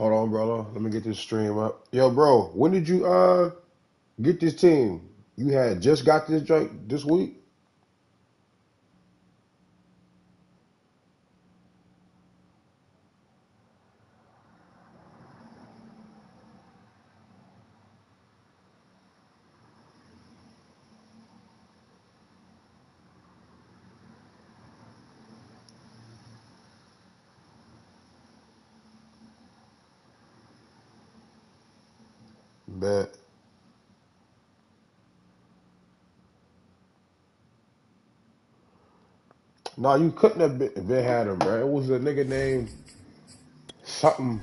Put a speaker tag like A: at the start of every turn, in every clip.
A: Hold on, brother. Let me get this stream up. Yo, bro, when did you get this team? You had just got this joint this week? Bet. No, you couldn't have been had him, bro. It was a nigga named something.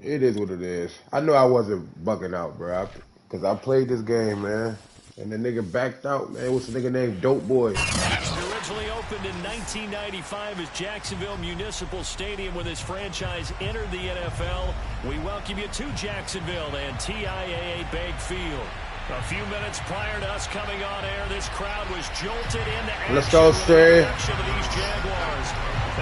A: It is what it is. I know I wasn't bugging out, bro, because I played this game, man. And the nigga backed out, man. It was a nigga named Dope Boy.
B: It originally opened in 1995 as Jacksonville Municipal Stadium when this franchise entered the NFL. We welcome you to Jacksonville and TIAA Bank Field. A few minutes prior to us coming on air, this crowd was jolted into action.
A: Let's go, Stray.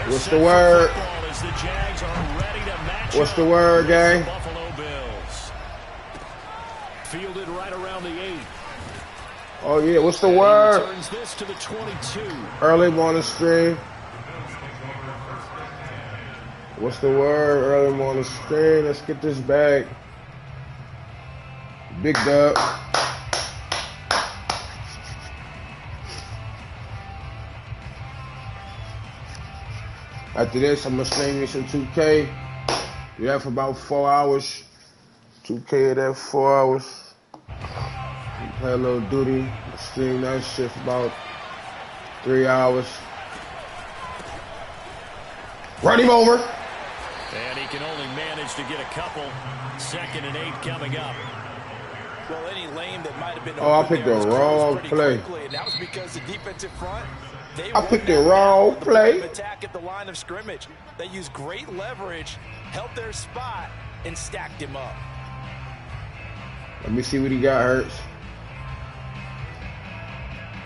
A: What's the word?
B: As the Jags are ready to match
A: What's the word, gang?
B: the Buffalo Bills. Fielded right around the 8.
A: Oh, yeah. What's the word?
B: Turns this to the 22.
A: Early morning stream. What's the word? Early morning stream. Let's get this bag. Big dub. After this, I'm going to stream you some 2K. Yeah, for about 4 hours. 2K of that 4 hours. Play a little duty. Stream that shit for about 3 hours. Run him over.
B: And he can only manage to get a couple. 2nd and 8 coming up.
C: Well, any lane that might have been
A: I picked the wrong play.
C: And that was because the defensive front,
A: I picked the wrong play.
C: Attack at the line of scrimmage. They used great leverage, held their spot, and stacked him up.
A: Let me see what he got, Hurts.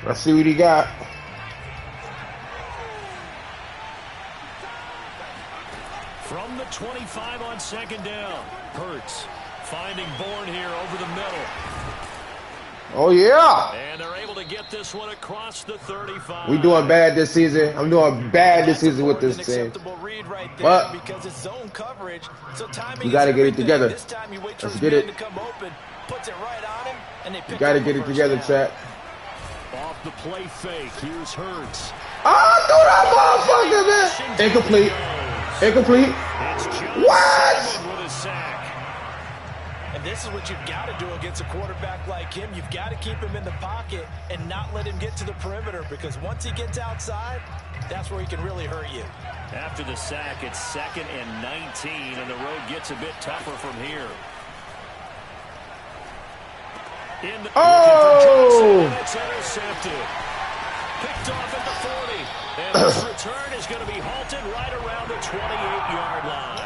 A: Let's see what he got.
B: From the 25 on 2nd down. Hurts finding Bourne here over the middle.
A: Oh, yeah.
B: And they're able to get this one across the 35.
A: We doing bad this season. I'm doing bad this season with this team. But
C: because it's zone coverage, so timing
A: you got to get it together.
C: This time you wait for
A: Let's
C: his
A: get
C: man
A: it.
C: to come open, puts it right on him, and they pick
A: You got to
C: up
A: get
C: the
A: it
C: first
A: together,
C: down.
A: chat.
B: Off the play fake. Here's Hurts.
A: Oh, throw that motherfucker, man. Incomplete. Incomplete. What?
B: With a sack.
C: And this is what you've got to do against a quarterback like him. You've got to keep him in the pocket and not let him get to the perimeter, because once he gets outside, that's where he can really hurt you.
B: After the sack, it's 2nd and 19, and the road gets a bit tougher from here.
A: Oh!
B: It's intercepted. Picked off at the 40. And this return is going to be halted right around the 28-yard line.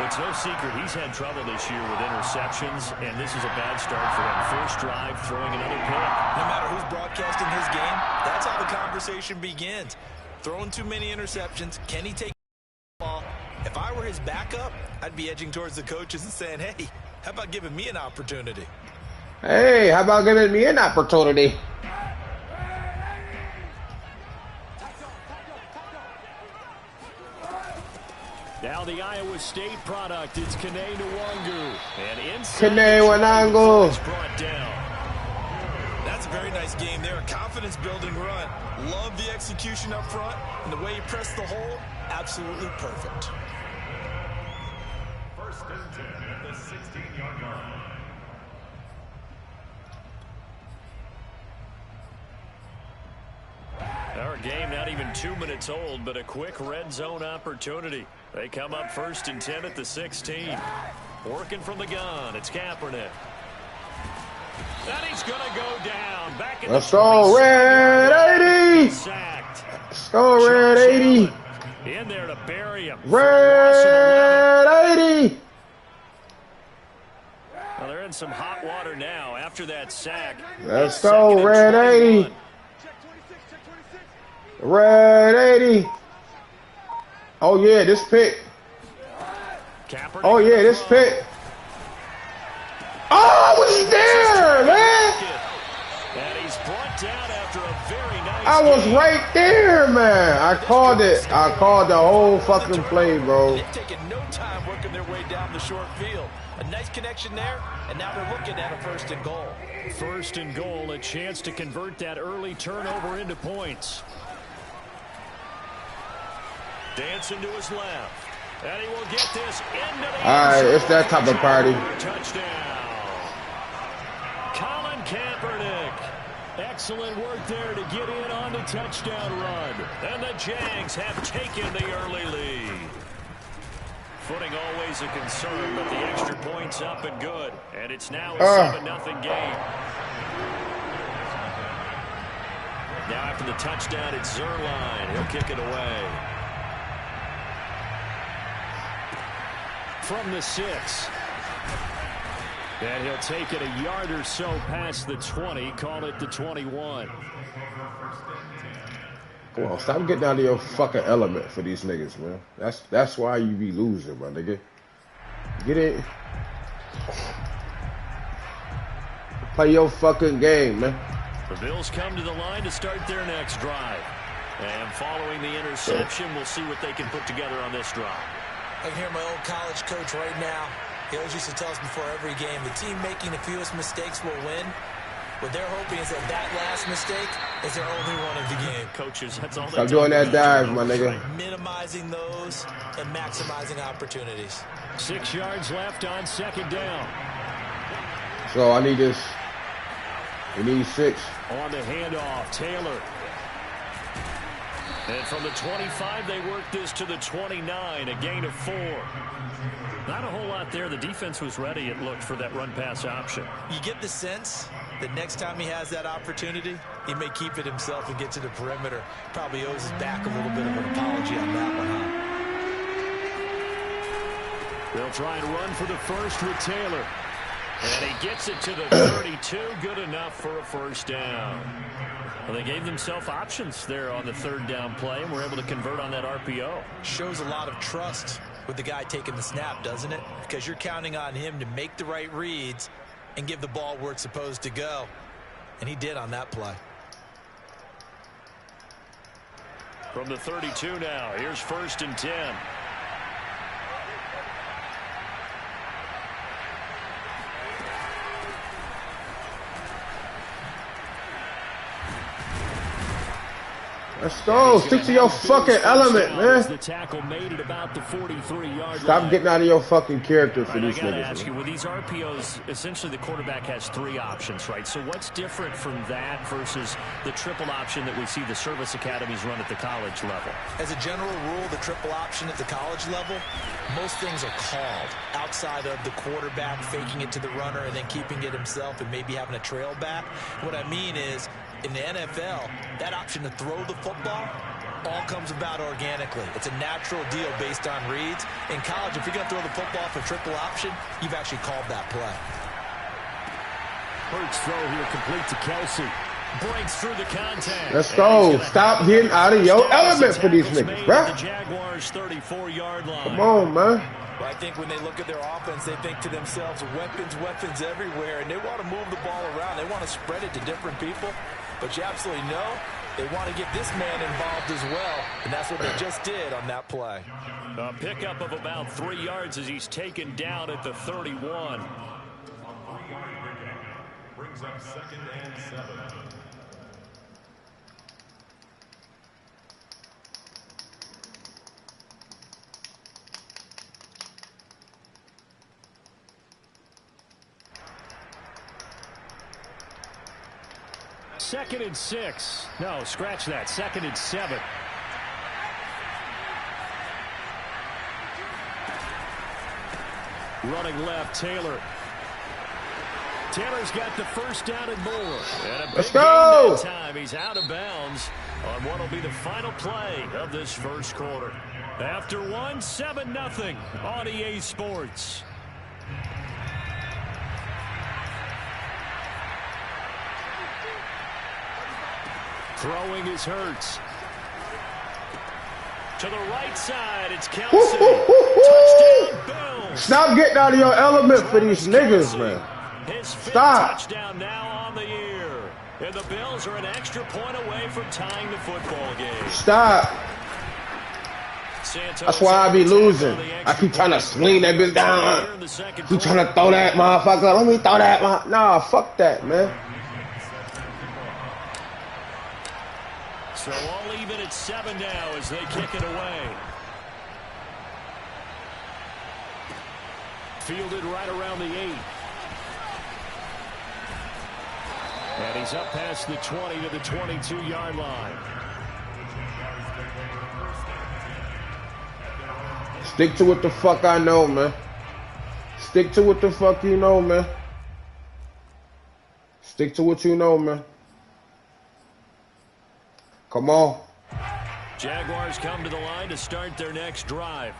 B: It's no secret he's had trouble this year with interceptions, and this is a bad start for him. First drive, throwing another pick.
C: No matter who's broadcasting his game, that's how the conversation begins. Throwing too many interceptions. Can he take the ball? If I were his backup, I'd be edging towards the coaches and saying, hey, how about giving me an opportunity?
A: Hey, how about giving me an opportunity?
B: Now the Iowa State product, it's Kene Nwangu. And inside
A: Kene Nwangu.
B: it's brought down.
C: That's a very nice game there. A confidence-building run. Love the execution up front. And the way he pressed the hole, absolutely perfect.
D: 1st and 10 at the 16-yard line.
B: Our game not even 2 minutes old, but a quick red zone opportunity. They come up 1st and 10 at the 16. Working from the gun, it's Kaepernick. And he's going to go down. Back in
A: Let's go, Red 80.
B: Sacked.
A: Let's go, Red 80.
B: In there to bury him.
A: Red 80.
B: Well, they're in some hot water now after that sack.
A: Let's go, Red 80. Red 80. Oh, yeah, this pick.
B: Kaepernick
A: Oh, yeah, this
B: throw.
A: pick. Oh, I was there, man.
B: And he's brought down after a very nice
A: I was
B: game.
A: right there, man. I called it. I called the whole fucking play, bro.
C: They've taken no time working their way down the short field. A nice connection there, and now they're looking at a 1st and goal.
B: 1st and goal, a chance to convert that early turnover into points. Dancing to his left. And he will get this into the
A: All right, it's that type of party.
B: Touchdown. Colin Kaepernick. Excellent work there to get in on the touchdown run. And the Jags have taken the early lead. Footing always a concern, but the extra point's up and good. And it's now a 7-0 game. Now after the touchdown, it's Zerline. He'll kick it away. From the 6. And he'll take it a yard or so past the 20. Call it the 21.
A: Come on, stop getting out of your fucking element for these niggas, man. That's why you be losing, my nigga. Get it. Play your fucking game, man.
B: The Bills come to the line to start their next drive. And following the interception, we'll see what they can put together on this drive.
C: I can hear my old college coach right now. He always used to tell us before every game, the team making the fewest mistakes will win. What they're hoping is that last mistake is their only one of the game.
B: Coaches, that's all.
A: Stop doing that dive, my nigga.
C: Minimizing those and maximizing opportunities.
B: 6 yards left on 2nd down.
A: So I need this. We need 6.
B: On the handoff, Taylor. And from the 25, they work this to the 29, a gain of 4. Not a whole lot there. The defense was ready, it looked, for that run-pass option.
C: You get the sense that next time he has that opportunity, he may keep it himself and get to the perimeter. Probably owes his back a little bit of an apology on that one, huh?
B: They'll try and run for the first with Taylor. And he gets it to the 32. Good enough for a 1st down. Well, they gave themselves options there on the 3rd down play, and were able to convert on that RPO.
C: Shows a lot of trust with the guy taking the snap, doesn't it? Because you're counting on him to make the right reads and give the ball where it's supposed to go. And he did on that play.
B: From the 32 now, here's 1st and 10.
A: Let's go. Stick to your fucking element, man.
B: The tackle made it about the 43-yard
A: Stop
B: line.
A: getting out of your fucking character for
B: Right,
A: these
B: I gotta
A: niggas.
B: ask
A: Man.
B: you, with these RPOs, essentially the quarterback has 3 options, right? So what's different from that versus the triple option that we see the service academies run at the college level?
C: As a general rule, the triple option at the college level, most things are called outside of the quarterback faking it to the runner and then keeping it himself and maybe having a trail back. What I mean is, in the NFL, that option to throw the football all comes about organically. It's a natural deal based on reads. In college, if you're going to throw the football for triple option, you've actually called that play.
B: Hurts throw here complete to Kelsey. Breaks through the contact.
A: Let's go. Stop getting out of your element for these niggas, bro.
B: The Jaguars' 34-yard line.
A: Come on, man.
C: But I think when they look at their offense, they think to themselves, weapons, weapons everywhere, and they want to move the ball around. They want to spread it to different people. But you absolutely know they want to get this man involved as well, and that's what they just did on that play.
B: A pickup of about 3 yards as he's taken down at the 31.
D: Brings up 2nd and 7.
B: Second and 6. No, scratch that. 2nd and 7. Running left, Taylor. Taylor's got the 1st down and more. And a big
A: Let's go.
B: gain that time. He's out of bounds on what will be the final play of this 1st quarter. After 1, 7-0 on EA Sports. Throwing is Hurts. To the right side, it's Kelsey. Touchdown, Bills.
A: Stop getting out of your element for these niggas, man.
B: His fifth
A: Stop.
B: touchdown now on the year. And the Bills are an extra point away from tying the football game.
A: Stop. That's why I be losing. I keep trying to swing that bitch down. Keep trying to throw that motherfucker. Let me throw that. Nah, fuck that, man.
B: So all even at 7 now as they kick it away. Fielded right around the 8. And he's up past the 20 to the 22-yard line.
A: Stick to what the fuck I know, man. Stick to what the fuck you know, man. Stick to what you know, man. Come on.
B: Jaguars come to the line to start their next drive.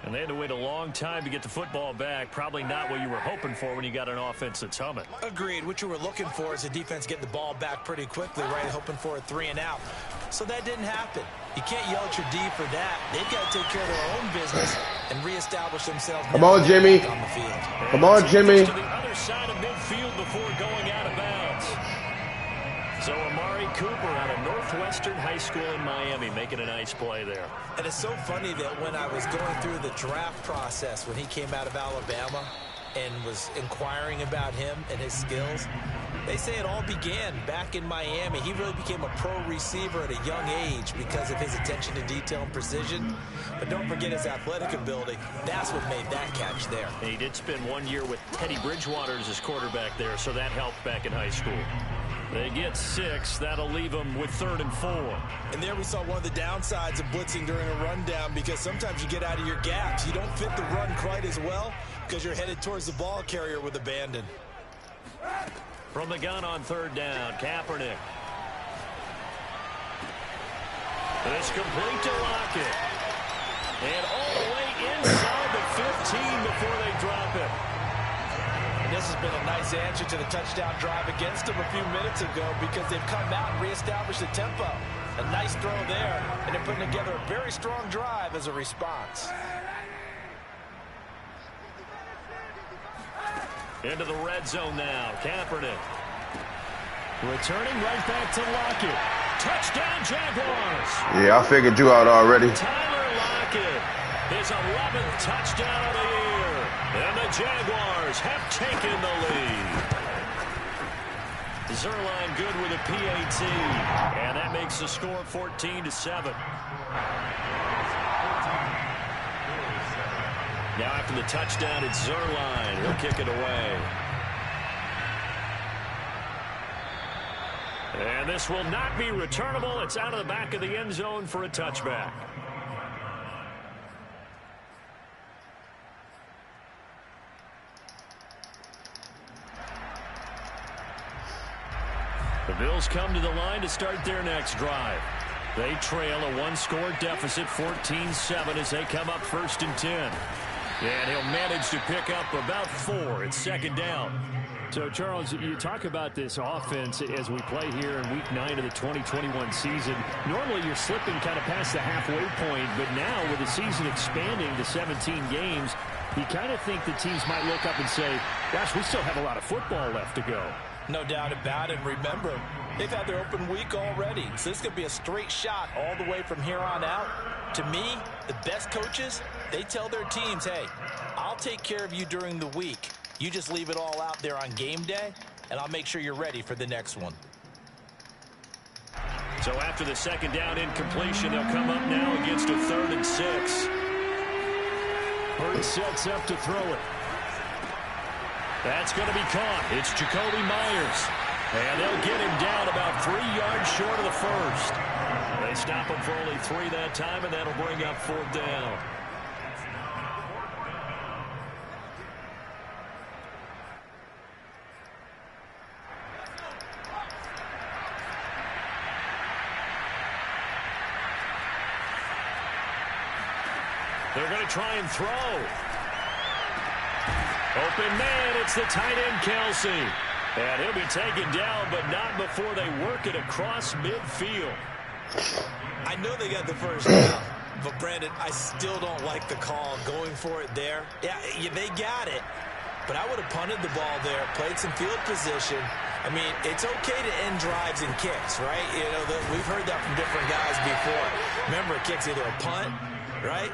B: And they had to wait a long time to get the football back. Probably not what you were hoping for when you got an offense that's humming.
C: Agreed. What you were looking for is the defense getting the ball back pretty quickly, right? Hoping for a 3 and out. So that didn't happen. You can't yell at your D for that. They've got to take care of their own business and reestablish themselves.
A: Come on, Jimmy.
C: On the field.
A: Come on, Jimmy.
B: To the other side of midfield before going out of bounds. So Amari Cooper out of Northwestern High School in Miami making a nice play there.
C: And it's so funny that when I was going through the draft process when he came out of Alabama and was inquiring about him and his skills, they say it all began back in Miami. He really became a pro receiver at a young age because of his attention to detail and precision. But don't forget his athletic ability. That's what made that catch there.
B: And he did spend 1 year with Teddy Bridgewater as his quarterback there, so that helped back in high school. They get 6. That'll leave them with 3rd and 4.
C: And there we saw one of the downsides of blitzing during a rundown because sometimes you get out of your gaps. You don't fit the run quite as well because you're headed towards the ball carrier with abandon.
B: From the gun on 3rd down, Kaepernick. It's complete to Lockett. And all the way inside the 15 before they drop it.
C: And this has been a nice answer to the touchdown drive against them a few minutes ago because they've come out and reestablished the tempo. A nice throw there, and they're putting together a very strong drive as a response.
B: Into the red zone now, Kaepernick. Returning right back to Lockett. Touchdown, Jaguars.
A: Yeah, I figured you out already.
B: Tyler Lockett, his 11th touchdown of the year. And the Jaguars have taken the lead. Zerline good with a PAT. And that makes the score 14-7. Now after the touchdown, it's Zerline. He'll kick it away. And this will not be returnable. It's out of the back of the end zone for a touchback. The Bills come to the line to start their next drive. They trail a 1-score deficit, 14-7, as they come up 1st and 10. And he'll manage to pick up about 4. It's 2nd down.
E: So, Charles, you talk about this offense as we play here in Week 9 of the 2021 season. Normally, you're slipping kind of past the halfway point, but now with the season expanding to 17 games, you kind of think the teams might look up and say, gosh, we still have a lot of football left to go.
C: No doubt about it. Remember, they've had their open week already, so this could be a straight shot all the way from here on out. To me, the best coaches, they tell their teams, hey, I'll take care of you during the week. You just leave it all out there on game day, and I'll make sure you're ready for the next one.
B: So after the 2nd down incompletion, they'll come up now against a 3rd and 6.
E: Bird sets up to throw it.
B: That's going to be caught. It's Jacoby Myers. And they'll get him down about 3 yards short of the 1st. They stop him for only 3 that time, and that'll bring up 4th down. They're going to try and throw. Open man, it's the tight end, Kelsey. And he'll be taken down, but not before they work it across midfield.
C: I know they got the 1st down, But, Brandon, I still don't like the call going for it there. Yeah, they got it. But I would have punted the ball there, played some field position. I mean, it's okay to end drives and kicks, right? You know, we've heard that from different guys before. Remember, a kick's either a punt, right,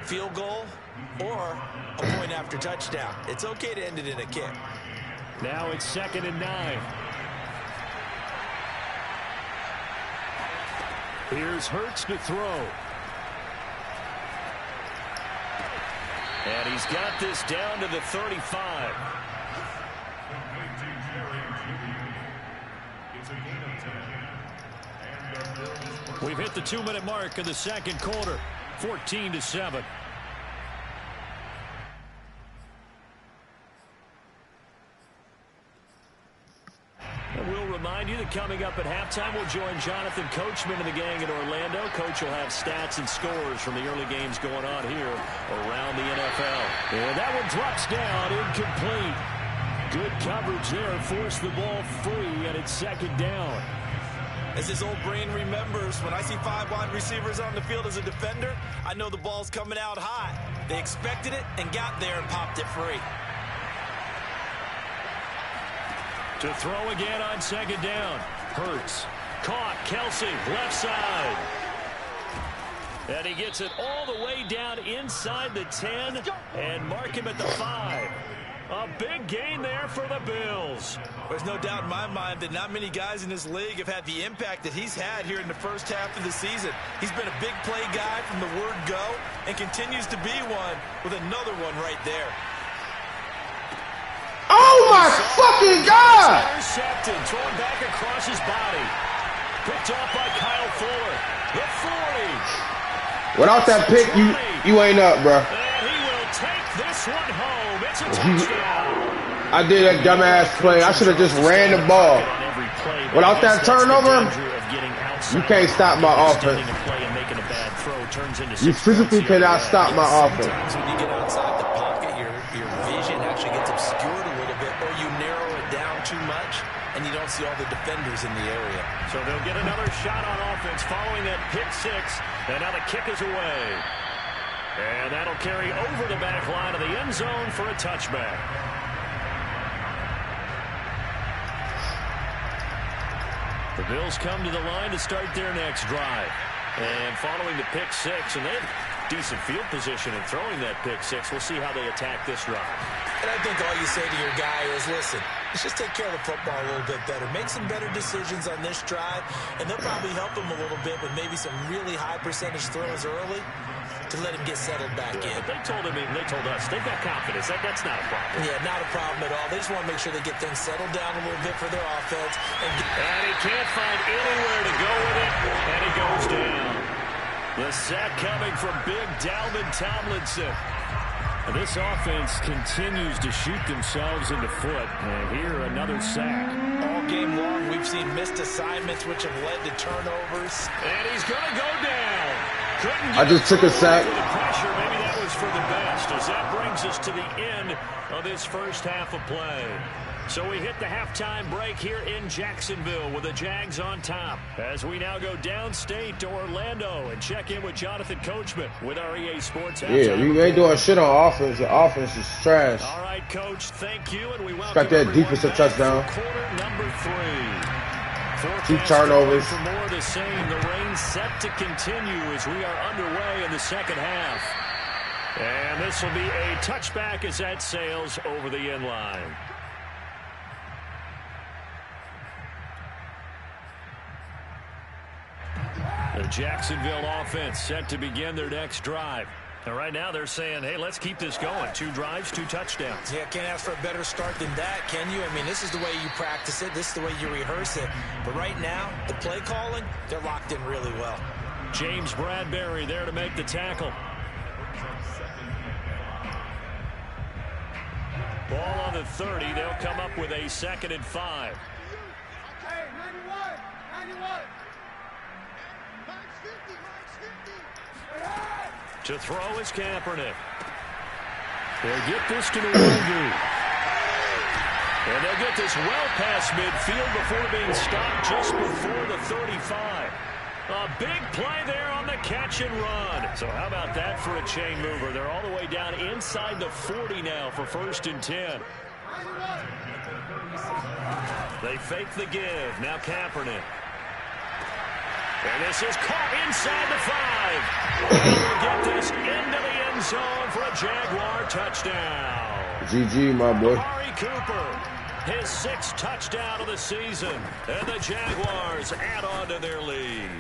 C: field goal, or a point after touchdown. It's okay to end it in a kick.
E: Now it's 2nd and 9. Here's Hurts to throw. And he's got this down to the 35. We've hit the 2-minute mark of the second quarter. 14-7. And we'll remind you that coming up at halftime, we'll join Jonathan Coachman and the gang in Orlando. Coach will have stats and scores from the early games going on here around the NFL. And that one drops down, incomplete. Good coverage there, forced the ball free, and it's 2nd down.
C: As his old brain remembers, when I see 5 wide receivers on the field as a defender, I know the ball's coming out high. They expected it and got there and popped it free.
E: To throw again on 2nd down. Hurts. Caught. Kelsey, left side. And he gets it all the way down inside the 10 and mark him at the 5. A big gain there for the Bills.
C: There's no doubt in my mind that not many guys in this league have had the impact that he's had here in the first half of the season. He's been a big play guy from the word go and continues to be one with another one right there.
A: Oh my fucking God!
E: Intercepted, thrown back across his body. Picked off by Kyle Fuller. The 40.
A: Without that pick, you ain't up, bro.
E: And he will take this one home. It's a touchdown.
A: I did that dumbass play. I should have just ran the ball. Without that turnover, you can't stop my offense. You physically cannot stop my offense.
C: Sometimes when you get outside the pocket, your vision actually gets obscured a little bit, or you narrow it down too much, and you don't see all the defenders in the area.
E: So they'll get another shot on offense following that pick 6, and now the kick is away. And that'll carry over the back line of the end zone for a touchback. The Bills come to the line to start their next drive. And following the pick 6, and they have decent field position in throwing that pick 6. We'll see how they attack this drive.
C: And I think all you say to your guy is, listen, let's just take care of the football a little bit better. Make some better decisions on this drive, and they'll probably help him a little bit with maybe some really high percentage throws early to let him get settled back in.
E: But they told us, they've got confidence. That's not a problem.
C: Yeah, not a problem at all. They just want to make sure they get things settled down a little bit for their offense.
E: And he can't find anywhere to go with it, and he goes down. The sack coming from big Dalvin Tomlinson. And this offense continues to shoot themselves in the foot. And here, another sack.
C: All game long, we've seen missed assignments, which have led to turnovers.
E: And he's going to go down.
A: I just took a sack.
E: Pressure, maybe that was for the best, as that brings us to the end of this first half of play. So we hit the halftime break here in Jacksonville with the Jags on top. As we now go downstate to Orlando and check in with Jonathan Coachman with our EA Sports halftime.
A: Yeah, you ain't doing shit on offense. The offense is trash.
E: All right, Coach, thank you. And we welcome
A: got that defensive touchdown.
E: Quarter number 3.
A: 2 turnovers.
E: For more of the same, the rain set to continue as we are underway in the second half. And this will be a touchback as that sails over the end line. The Jacksonville offense set to begin their next drive. And right now they're saying, hey, let's keep this going. 2 drives, 2 touchdowns.
C: Yeah, can't ask for a better start than that, can you? I mean, this is the way you practice it. This is the way you rehearse it. But right now, the play calling, they're locked in really well.
E: James Bradbury there to make the tackle. Ball on the 30. They'll come up with a 2nd and 5.
F: Hey, 91.
E: To throw is Kaepernick. They'll get this to Nwogu. And they'll get this well past midfield before being stopped just before the 35.
B: A big play there on the catch and run. So how about that for a chain mover? They're all the way down inside the 40 now for 1st and 10. They fake the give. Now Kaepernick. And this is caught inside the 5. And we'll get this into the end zone for a Jaguar touchdown.
A: GG, my boy.
B: Amari Cooper, his 6th touchdown of the season. And the Jaguars add on to their lead.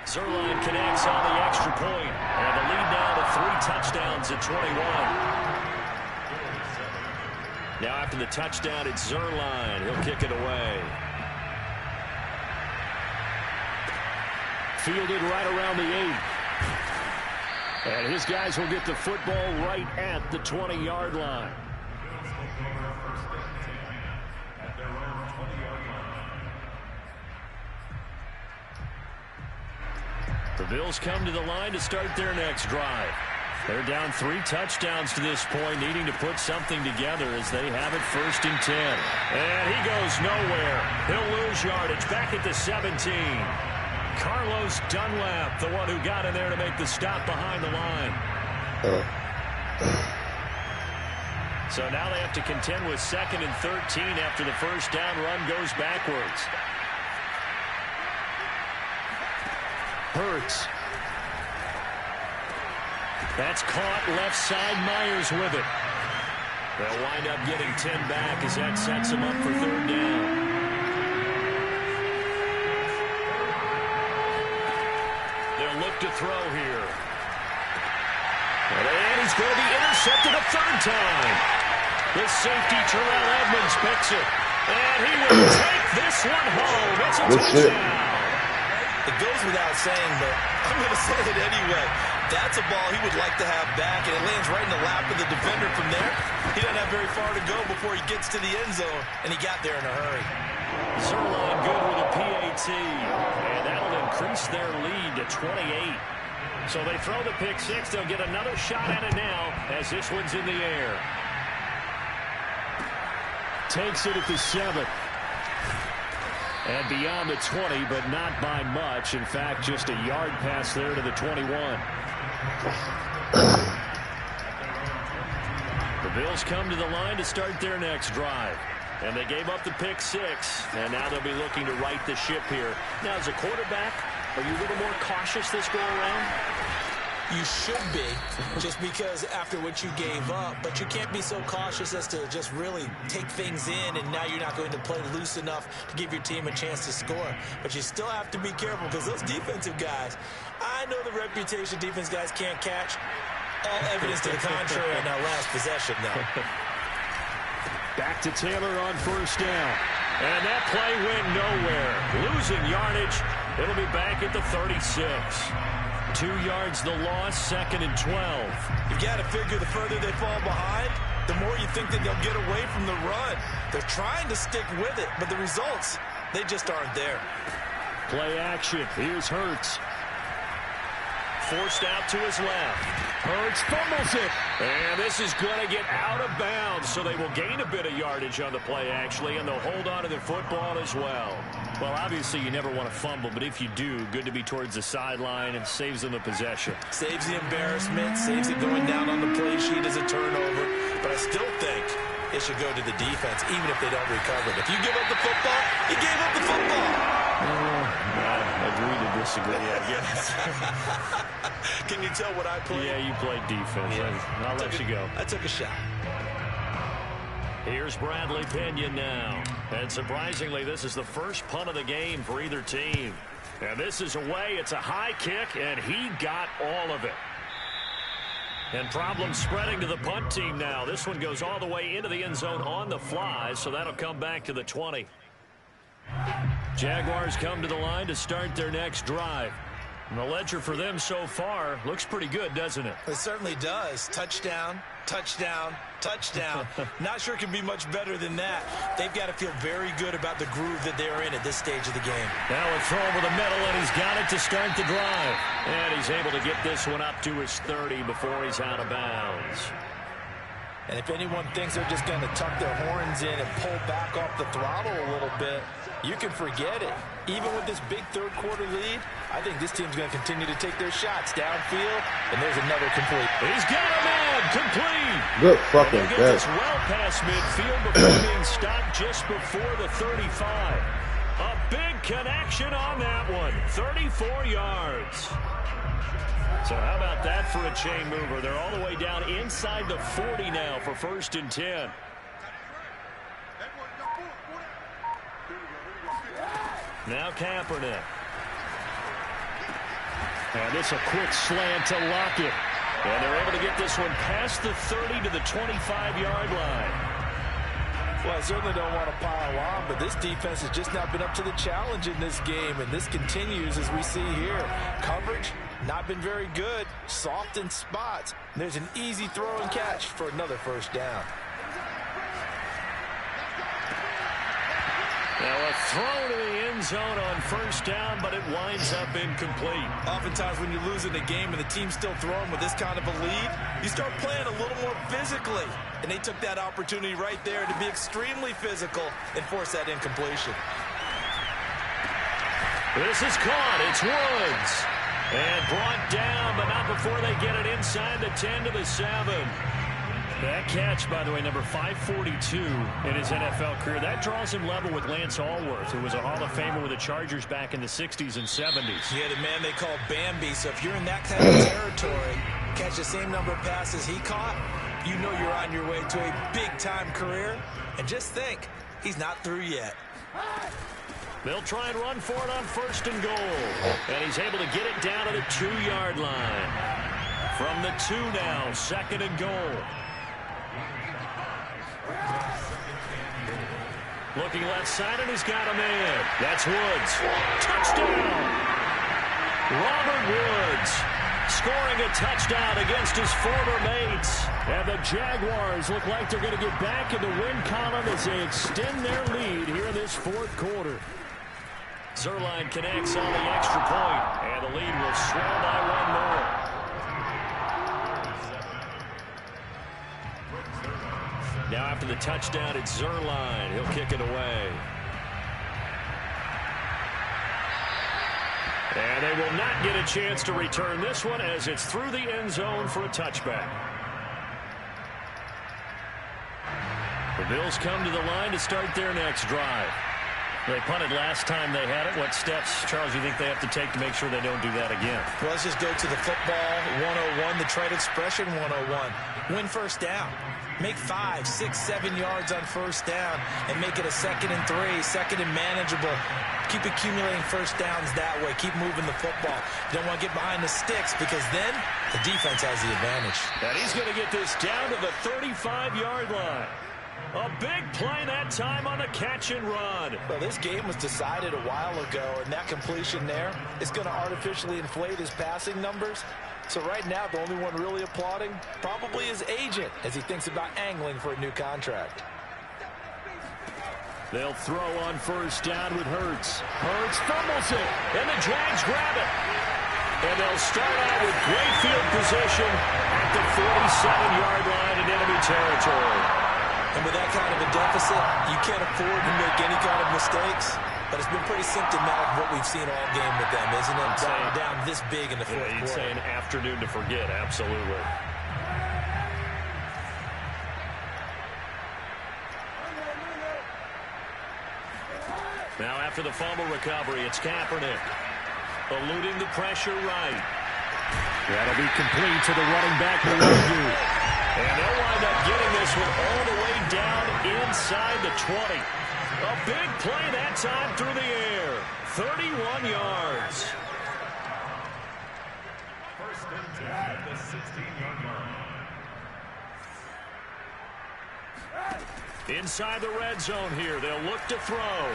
B: Zerline connects on the extra point. And the lead now to 3 touchdowns at 21. Now after the touchdown, it's Zerline. He'll kick it away. Fielded right around the 8. And his guys will get the football right at the 20-yard line. The Bills come to the line to start their next drive. They're down 3 touchdowns to this point, needing to put something together as they have it 1st and 10. And he goes nowhere. He'll lose yardage back at the 17. Carlos Dunlap, the one who got in there to make the stop behind the line. So now they have to contend with 2nd and 13 after the first down run goes backwards. Hurts. That's caught left side. Myers with it. They'll wind up getting 10 back as that sets them up for 3rd down. They'll look to throw here. And he's going to be intercepted a 3rd time. The safety Terrell Edmonds picks it. And he will take this one home. It's a touchdown.
C: It goes without saying, but I'm going to say it anyway. That's a ball he would like to have back, and it lands right in the lap of the defender from there. He doesn't have very far to go before he gets to the end zone, and he got there in a hurry.
B: Zerline good with a PAT, and that'll increase their lead to 28. So they throw the pick 6. They'll get another shot at it now as this one's in the air. Takes it at the 7. And beyond the 20, but not by much. In fact, just a yard pass there to the 21. The Bills come to the line to start their next drive. And they gave up the pick 6. And now they'll be looking to right the ship here. Now, as a quarterback, are you a little more cautious this go around?
C: You should be, just because after what you gave up, but you can't be so cautious as to just really take things in, and now you're not going to play loose enough to give your team a chance to score. But you still have to be careful because those defensive guys, I know the reputation defense guys can't catch. All evidence to the contrary on that last possession, though.
B: Back to Taylor on 1st down. And that play went nowhere. Losing yardage. It'll be back at the 36. 2 yards the loss, 2nd and 12.
C: You've got to figure the further they fall behind, the more you think that they'll get away from the run. They're trying to stick with it, but the results, they just aren't there.
B: Play action. Here's Hurts. Forced out to his left. Hurts fumbles it. And this is going to get out of bounds, so they will gain a bit of yardage on the play, actually, and they'll hold on to the football as well. Well, obviously, you never want to fumble, but if you do, good to be towards the sideline and saves them the possession.
C: Saves the embarrassment, saves it going down on the play sheet as a turnover. But I still think it should go to the defense, even if they don't recover it. If you give up the football, you gave up the football.
B: I agree to disagree, I guess.
C: Can you tell what I played?
B: Yeah, you played defense. Yeah. I'll let you go.
C: I took a shot.
B: Here's Bradley Pinion now. And surprisingly, this is the first punt of the game for either team. And this is away. It's a high kick, and he got all of it. And problems spreading to the punt team now. This one goes all the way into the end zone on the fly, so that'll come back to the 20. Jaguars come to the line to start their next drive. And the ledger for them so far looks pretty good, doesn't it?
C: It certainly does. Touchdown, touchdown, touchdown. Not sure it can be much better than that. They've got to feel very good about the groove that they're in at this stage of the game.
B: Now a throw over the middle, and he's got it to start the drive. And he's able to get this one up to his 30 before he's out of bounds.
C: And if anyone thinks they're just going to tuck their horns in and pull back off the throttle a little bit, You can forget it. Even with this big third-quarter lead, I think this team's going to continue to take their shots downfield, and there's another complete.
B: He's got a man complete.
A: Good fucking
B: Gets
A: bet.
B: us well past midfield before being stopped just before the 35. A big connection on that one. 34 yards. So how about that for a chain mover? They're all the way down inside the 40 now for 1st and 10. Now Kaepernick. And this a quick slant to Lockett. And they're able to get this one past the 30 to the 25-yard line.
C: Well, I certainly don't want to pile on, but this defense has just not been up to the challenge in this game, and this continues as we see here. Coverage, not been very good, soft in spots. And there's an easy throw and catch for another 1st down.
B: Now a throw to the end zone on 1st down, but it winds up incomplete.
C: Oftentimes when you're losing a game and the team's still throwing with this kind of a lead, you start playing a little more physically. And they took that opportunity right there to be extremely physical and force that incompletion.
B: This is caught. It's Woods. And brought down, but not before they get it inside the 10 to the 7. That catch, by the way, number 542 in his NFL career. That draws him level with Lance Allworth, who was a Hall of Famer with the Chargers back in the 60s and 70s.
C: Yeah, the man they call Bambi. So if you're in that kind of territory, catch the same number of passes he caught, you know you're on your way to a big-time career. And just think, he's not through yet.
B: They'll try and run for it on 1st and goal. And he's able to get it down to the 2-yard line. From the 2 now, 2nd and goal. Looking left side, and he's got a man. That's Woods. Touchdown! Robert Woods scoring a touchdown against his former mates. And the Jaguars look like they're going to get back in the win column as they extend their lead here in this 4th quarter. Zerline connects on the extra point, and the lead will swell by 1 more. Now after the touchdown, it's Zerline. He'll kick it away. And they will not get a chance to return this one as it's through the end zone for a touchback. The Bills come to the line to start their next drive. They punted last time they had it. What steps, Charles, do you think they have to take to make sure they don't do that again?
C: Well, let's just go to the football 101, the trade expression 101. Win 1st down. Make 5, 6, 7 yards on 1st down and make it a 2nd and 3, 2nd and manageable. Keep accumulating 1st downs that way. Keep moving the football. You don't want to get behind the sticks because then the defense has the advantage.
B: And he's going to get this down to the 35-yard line. A big play that time on the catch and run.
C: Well, this game was decided a while ago, and that completion there is going to artificially inflate his passing numbers. So right now, the only one really applauding probably his agent as he thinks about angling for a new contract.
B: They'll throw on 1st down with Hurts. Hurts fumbles it, and the Jags grab it. And they'll start out with great field position at the 47-yard line in enemy territory.
C: And with that kind of a deficit, you can't afford to make any kind of mistakes. But it's been pretty symptomatic of what we've seen all game with them, isn't it? Down this big in the 4th quarter.
B: You'd say an afternoon to forget, absolutely. Now after the fumble recovery, it's Kaepernick. Eluding the pressure right. That'll be complete to the running back. And they'll wind up getting this one all the way down inside the 20. A big play that time through the air. 31 yards.
D: 1st and 10 at the 16-yard line.
B: Inside the red zone here. They'll look to throw.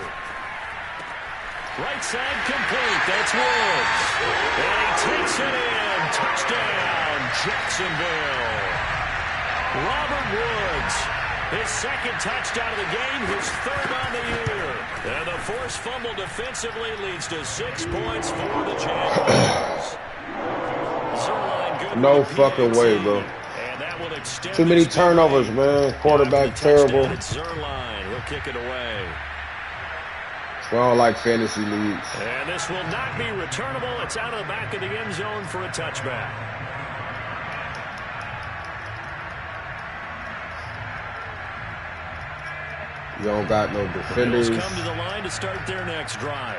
B: Right side complete. That's Woods. And he takes it in. Touchdown, Jacksonville. Robert Woods. His 2nd touchdown of the game, his 3rd on the year. And the forced fumble defensively leads to 6 points for the Jaguars.
A: No fucking way, bro. Too many turnovers, man. Quarterback terrible.
B: Zerline. He'll kick it away.
A: We don't like fantasy leagues.
E: And this will not be returnable. It's out of the back of the end zone for a touchback.
A: You don't got no defenders.
E: The Bills come to the line to start their next drive.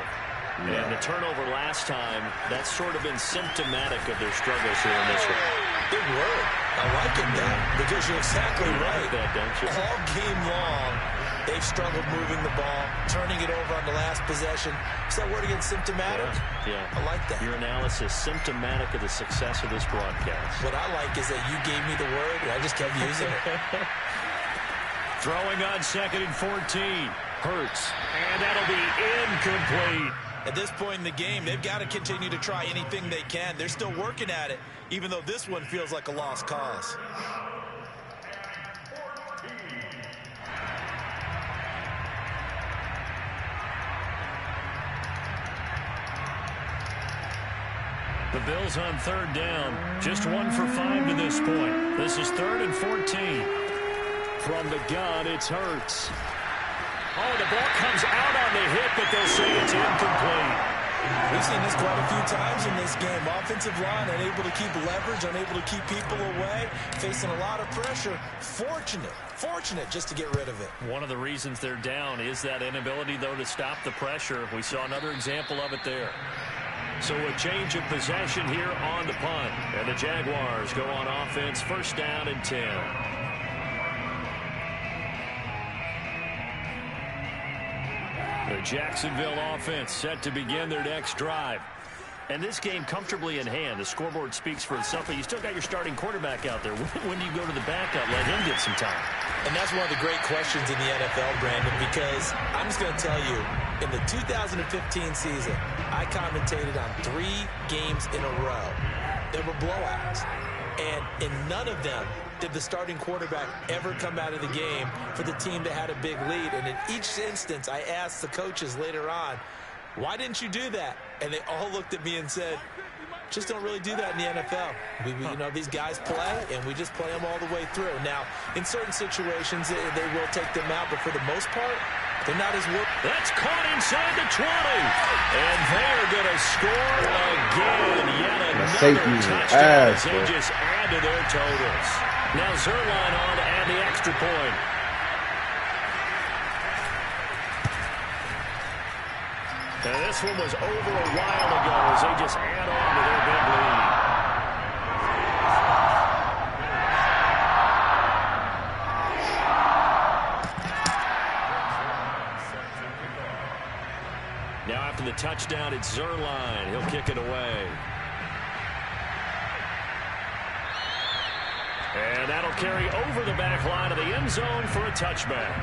E: And the turnover last time, that's sort of been symptomatic of their struggles here in this one.
C: Big word. I like it now because you're exactly right.
E: Like that, don't you?
C: All game long, they've struggled moving the ball, turning it over on the last possession. Is that word again, symptomatic?
E: Yeah.
C: I like that.
E: Your analysis, symptomatic of the success of this broadcast.
C: What I like is that you gave me the word, and I just kept using it.
E: Throwing on 2nd and 14. Hurts. And that'll be incomplete.
C: At this point in the game, they've got to continue to try anything they can. They're still working at it, even though this one feels like a lost cause.
E: The Bills on 3rd down. Just 1 for 5 to this point. This is 3rd and 14. From the gun, it's Hurts. Oh, the ball comes out on the hit, but they'll say it's incomplete.
C: We've seen this quite a few times in this game. Offensive line unable to keep leverage, unable to keep people away, facing a lot of pressure. Fortunate just to get rid of it.
E: One of the reasons they're down is that inability, though, to stop the pressure. We saw another example of it there. So a change of possession here on the punt. And the Jaguars go on offense, 1st down and 10. The Jacksonville offense set to begin their next drive. And this game comfortably in hand. The scoreboard speaks for itself, but you still got your starting quarterback out there. When do you go to the backup? Let him get some time.
C: And that's one of the great questions in the NFL, Brandon, because I'm just going to tell you, in the 2015 season, I commentated on 3 games in a row. They were blowouts. And in none of them did the starting quarterback ever come out of the game for the team that had a big lead. And in each instance, I asked the coaches later on, why didn't you do that? And they all looked at me and said, just don't really do that in the NFL. You know, these guys play, and we just play them all the way through. Now, in certain situations, they will take them out, but for the most part, they're not as worth.
E: That's caught inside the 20. And they're going to score again. Yet another touchdown as they just add to their totals. Now Zerline on to add the extra point. And this one was over a while ago as they just add on to their big lead. Now after the touchdown, it's Zerline. He'll kick it away. And that'll carry over the back line of the end zone for a touchback.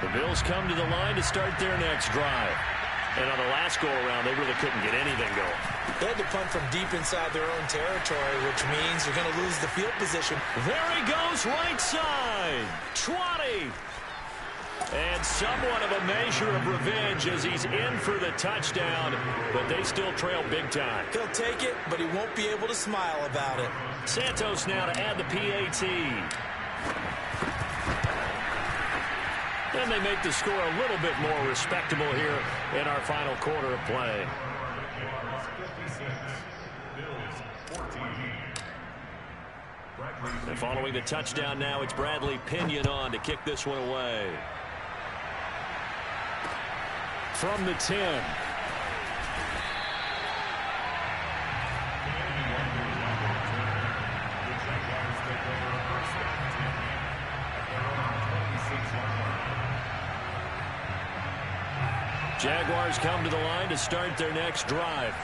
E: The Bills come to the line to start their next drive. And on the last go-around, they really couldn't get anything going.
C: They had to punt from deep inside their own territory, which means you're going to lose the field position.
E: There he goes, right side. 20. And somewhat of a measure of revenge as he's in for the touchdown, but they still trail big time.
C: He'll take it, but he won't be able to smile about it.
E: Santos now to add the PAT. And they make the score a little bit more respectable here in our final quarter of play. And following the touchdown now, it's Bradley Pinion on to kick this one away. From the 10. Jaguars come to the line to start their next drive.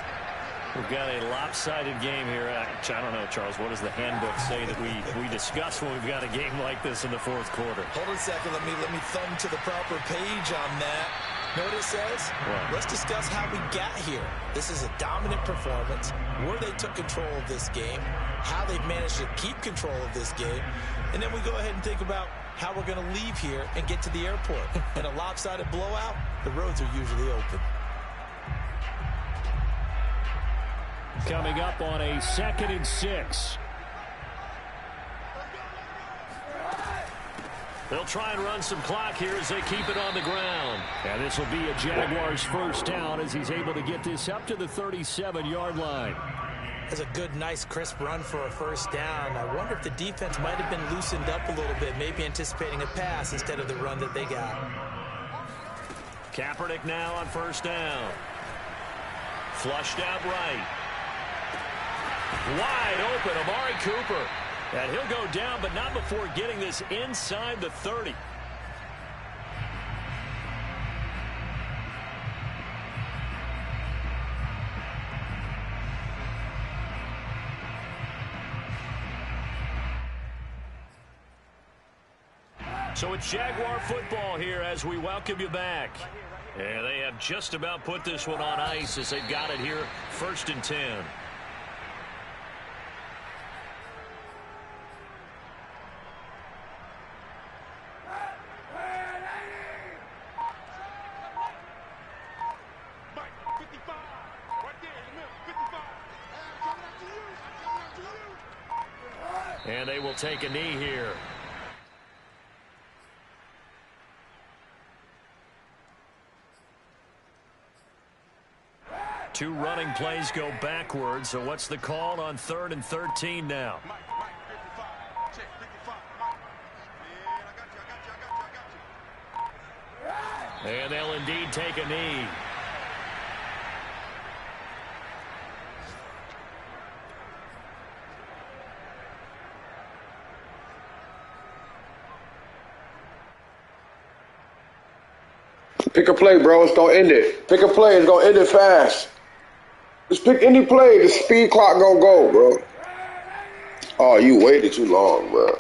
E: We've got a lopsided game here. I don't know, Charles, what does the handbook say that we discuss when we've got a game like this in the 4th quarter?
C: Hold on a second. Let me thumb to the proper page on that. Know what it says?
E: What?
C: Let's discuss how we got here. This is a dominant performance, where they took control of this game, how they've managed to keep control of this game, and then we go ahead and think about how we're going to leave here and get to the airport. In a lopsided blowout, the roads are usually open.
E: Coming up on a 2nd and 6. They'll try and run some clock here as they keep it on the ground. And this will be a Jaguars first down as he's able to get this up to the 37-yard line.
C: That's a good, nice, crisp run for a first down. I wonder if the defense might have been loosened up a little bit, maybe anticipating a pass instead of the run that they got.
B: Kaepernick now on first down. Flushed out right. Wide open, Amari Cooper. And he'll go down, but not before getting this inside the 30. So it's Jaguar football here as we welcome you back. And they have just about put this one on ice as they've got it here, 1st and 10. And they will take a knee here. Two running plays go backwards, so what's the call on 3rd and 13 now? And they'll indeed take a knee.
A: Pick a play, bro. It's going to end it. Pick a play. It's going to end it fast. Just pick any play. The speed clock going to go, bro. Oh, you waited too long, bro.